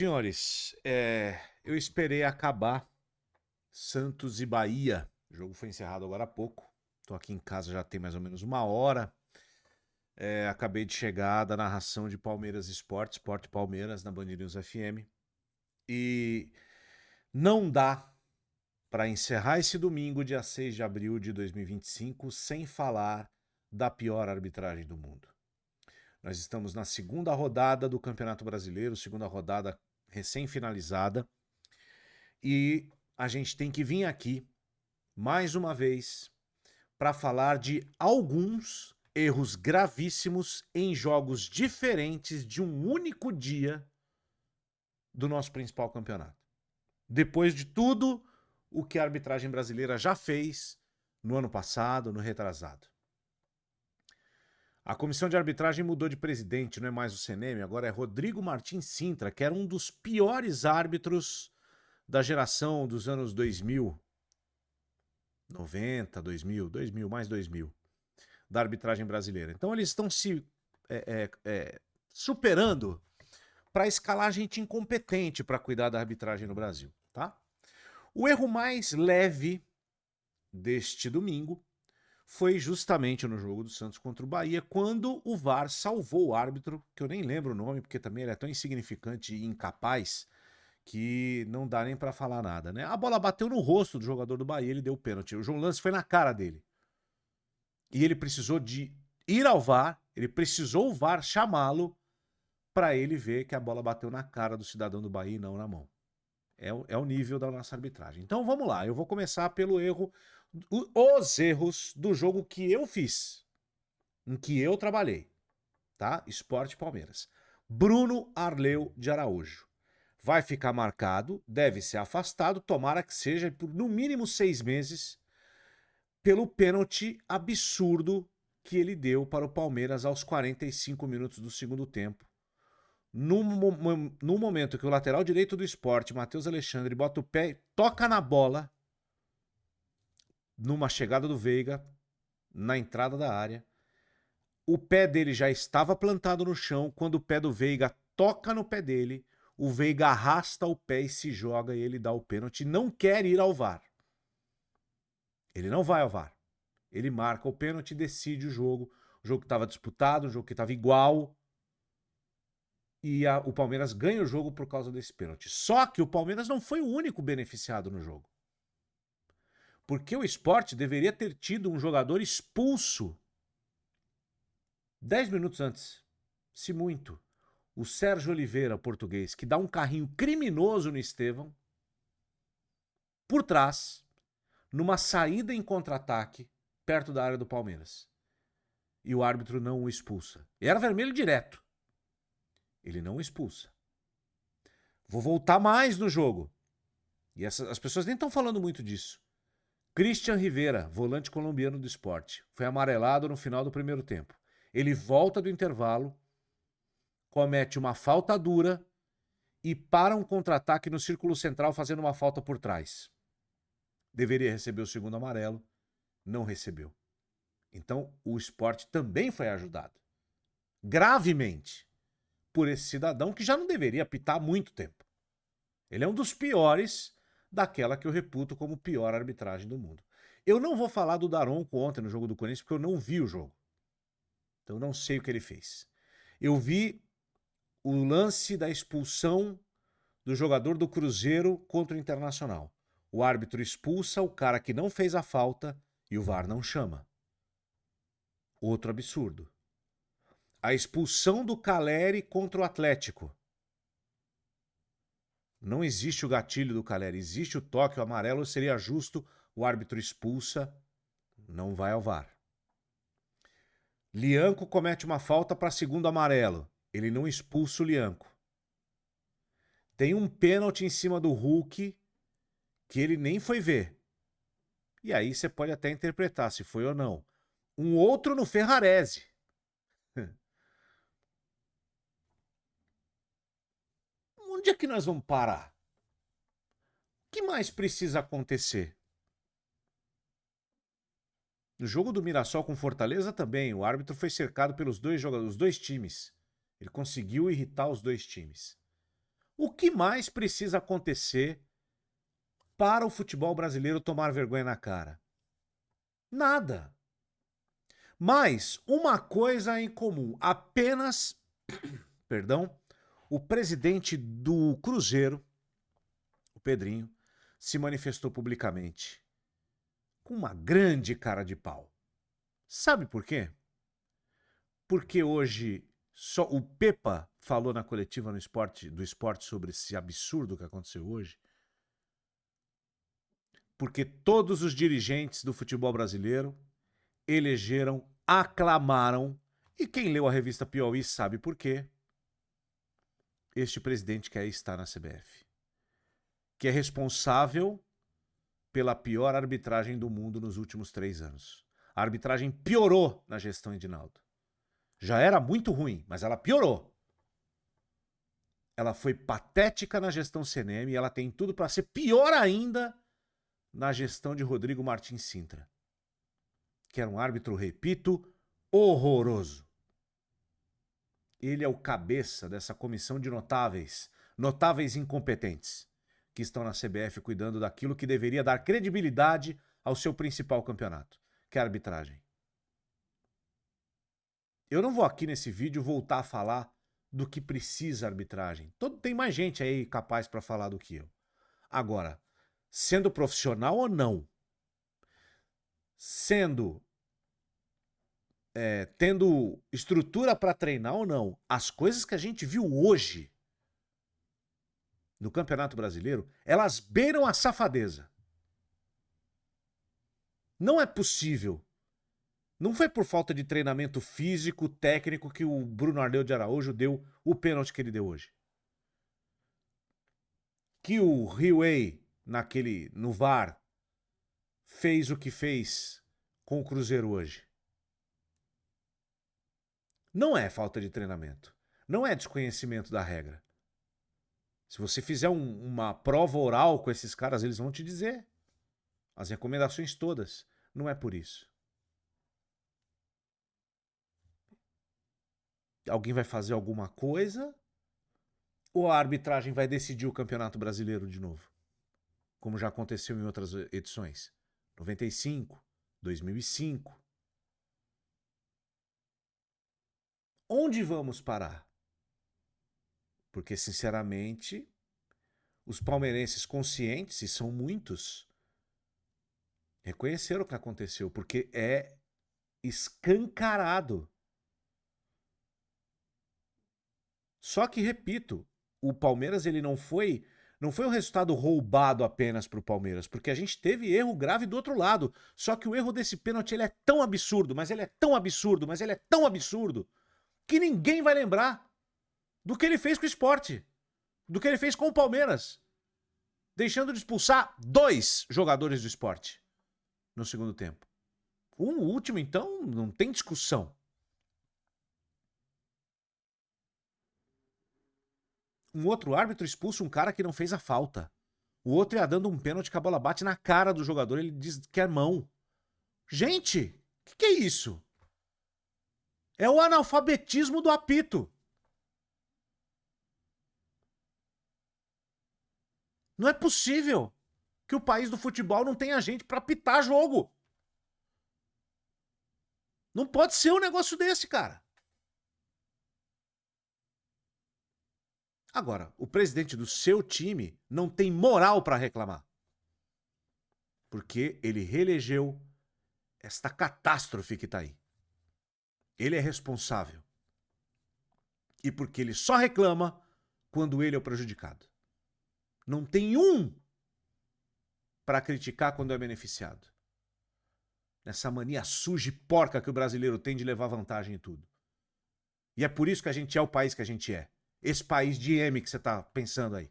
Senhores, eu esperei acabar Santos e Bahia. O jogo foi encerrado agora há pouco. Estou aqui em casa já tem mais ou menos uma hora. Acabei de chegar da narração de Palmeiras Sport Palmeiras na Band News FM. E não dá para encerrar esse domingo, dia 6 de abril de 2025, sem falar da pior arbitragem do mundo. Nós estamos na segunda rodada do Campeonato Brasileiro, segunda rodada recém-finalizada. E a gente tem que vir aqui, mais uma vez, para falar de alguns erros gravíssimos em jogos diferentes de um único dia do nosso principal campeonato. Depois de tudo o que a arbitragem brasileira já fez no ano passado, no retrasado. A comissão de arbitragem mudou de presidente, não é mais o CNM, agora é Rodrigo Martins Sintra, que era um dos piores árbitros da geração dos anos 2000, 90, 2000, mais 2000, da arbitragem brasileira. Então eles estão se superando para escalar gente incompetente para cuidar da arbitragem no Brasil, tá? O erro mais leve deste domingo foi justamente no jogo do Santos contra o Bahia, quando o VAR salvou o árbitro, que eu nem lembro o nome, porque também ele é tão insignificante e incapaz que não dá nem para falar nada, né? A bola bateu no rosto do jogador do Bahia, ele deu o pênalti. O João Lance foi na cara dele. E ele precisou de ir ao VAR, ele precisou o VAR chamá-lo para ele ver que a bola bateu na cara do cidadão do Bahia e não na mão. É o nível da nossa arbitragem. Então vamos lá, eu vou começar pelo erro, os erros do jogo que eu fiz, em que eu trabalhei, tá? Sport Palmeiras. Bruno Arleu de Araújo. Vai ficar marcado, deve ser afastado, tomara que seja por no mínimo 6 meses, pelo pênalti absurdo que ele deu para o Palmeiras aos 45 minutos do segundo tempo. No momento que o lateral direito do Sport, Matheus Alexandre, bota o pé e toca na bola, numa chegada do Veiga, na entrada da área, o pé dele já estava plantado no chão. Quando o pé do Veiga toca no pé dele, o Veiga arrasta o pé e se joga e ele dá o pênalti. Não quer ir ao VAR. Ele não vai ao VAR. Ele marca o pênalti e decide o jogo. O jogo que estava disputado, o jogo que estava igual. E o Palmeiras ganha o jogo por causa desse pênalti. Só que o Palmeiras não foi o único beneficiado no jogo. Porque o Sport deveria ter tido um jogador expulso 10 minutos antes. Se muito. O Sérgio Oliveira, português, que dá um carrinho criminoso no Estevão, por trás, numa saída em contra-ataque, perto da área do Palmeiras. E o árbitro não o expulsa. E era vermelho direto. Ele não o expulsa. Vou voltar mais no jogo. E as pessoas nem estão falando muito disso. Christian Rivera, volante colombiano do Sport, foi amarelado no final do primeiro tempo. Ele volta do intervalo, comete uma falta dura e para um contra-ataque no círculo central fazendo uma falta por trás. Deveria receber o segundo amarelo, não recebeu. Então o Sport também foi ajudado, gravemente, por esse cidadão que já não deveria apitar há muito tempo. Ele é um dos piores daquela que eu reputo como pior arbitragem do mundo. Eu não vou falar do Daronco ontem no jogo do Corinthians, porque eu não vi o jogo. Então eu não sei o que ele fez. Eu vi o lance da expulsão do jogador do Cruzeiro contra o Internacional. O árbitro expulsa o cara que não fez a falta e o VAR não chama. Outro absurdo. A expulsão do Caleri contra o Atlético. Não existe o gatilho do Caleri, existe o toque, o amarelo seria justo, o árbitro expulsa, não vai ao VAR. Lianco comete uma falta para segundo amarelo, ele não expulsa o Lianco. Tem um pênalti em cima do Hulk que ele nem foi ver. E aí você pode até interpretar se foi ou não. Um outro no Ferrarese. Onde é que nós vamos parar? O que mais precisa acontecer? No jogo do Mirassol com Fortaleza também, o árbitro foi cercado pelos dois jogadores, os dois times. Ele conseguiu irritar os dois times. O que mais precisa acontecer para o futebol brasileiro tomar vergonha na cara? Nada. Mas uma coisa em comum, apenas, perdão, o presidente do Cruzeiro, o Pedrinho, se manifestou publicamente com uma grande cara de pau. Sabe por quê? Porque hoje só o Pepa falou na coletiva do esporte sobre esse absurdo que aconteceu hoje. Porque todos os dirigentes do futebol brasileiro elegeram, aclamaram, e quem leu a revista Piauí sabe por quê, este presidente quer estar na CBF, que é responsável pela pior arbitragem do mundo nos últimos 3 anos. A arbitragem piorou na gestão Edinaldo. Já era muito ruim, mas ela piorou. Ela foi patética na gestão CNM e ela tem tudo para ser pior ainda na gestão de Rodrigo Martins Sintra, que era um árbitro, repito, horroroso. Ele é o cabeça dessa comissão de notáveis incompetentes, que estão na CBF cuidando daquilo que deveria dar credibilidade ao seu principal campeonato, que é a arbitragem. Eu não vou aqui nesse vídeo voltar a falar do que precisa a arbitragem. Tem mais gente aí capaz para falar do que eu. Agora, sendo profissional ou não, tendo estrutura para treinar ou não, as coisas que a gente viu hoje no Campeonato Brasileiro, elas beiram a safadeza. Não é possível. Não foi por falta de treinamento físico, técnico, que o Bruno Ardeu de Araújo deu o pênalti que ele deu hoje. Que o Riway, no VAR, fez o que fez com o Cruzeiro hoje. Não é falta de treinamento. Não é desconhecimento da regra. Se você fizer uma prova oral com esses caras, eles vão te dizer as recomendações todas. Não é por isso. Alguém vai fazer alguma coisa ou a arbitragem vai decidir o Campeonato Brasileiro de novo? Como já aconteceu em outras edições. 95, 2005. Onde vamos parar? Porque, sinceramente, os palmeirenses conscientes, e são muitos, reconheceram o que aconteceu, porque é escancarado. Só que, repito, o Palmeiras ele não foi um resultado roubado apenas para o Palmeiras, porque a gente teve erro grave do outro lado. Só que o erro desse pênalti ele é tão absurdo, mas ele é tão absurdo, mas ele é tão absurdo, que ninguém vai lembrar do que ele fez com o Sport, do que ele fez com o Palmeiras, deixando de expulsar 2 jogadores do Sport no segundo tempo. O último, então, não tem discussão. Um outro árbitro expulsa um cara que não fez a falta. O outro ia dando um pênalti que a bola bate na cara do jogador, ele diz que é mão. Gente, o que é isso? É o analfabetismo do apito. Não é possível que o país do futebol não tenha gente para apitar jogo. Não pode ser um negócio desse, cara. Agora, o presidente do seu time não tem moral para reclamar. Porque ele reelegeu esta catástrofe que está aí. Ele é responsável. E porque ele só reclama quando ele é o prejudicado. Não tem um para criticar quando é beneficiado. Nessa mania suja e porca que o brasileiro tem de levar vantagem em tudo. E é por isso que a gente é o país que a gente é. Esse país de M que você está pensando aí.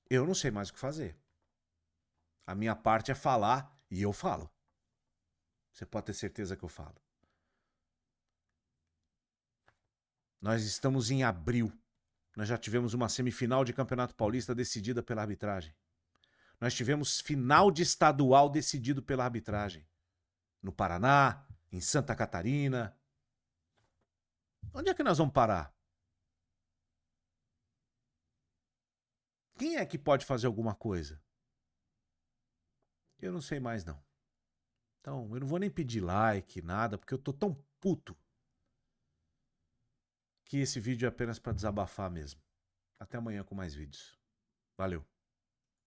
Eu não sei mais o que fazer. A minha parte é falar e eu falo. Você pode ter certeza que eu falo. Nós estamos em abril. Nós já tivemos uma semifinal de Campeonato Paulista decidida pela arbitragem. Nós tivemos final de estadual decidido pela arbitragem. No Paraná, em Santa Catarina. Onde é que nós vamos parar? Quem é que pode fazer alguma coisa? Eu não sei mais, não. Então, eu não vou nem pedir like, nada, porque eu tô tão puto que esse vídeo é apenas para desabafar mesmo. Até amanhã com mais vídeos. Valeu.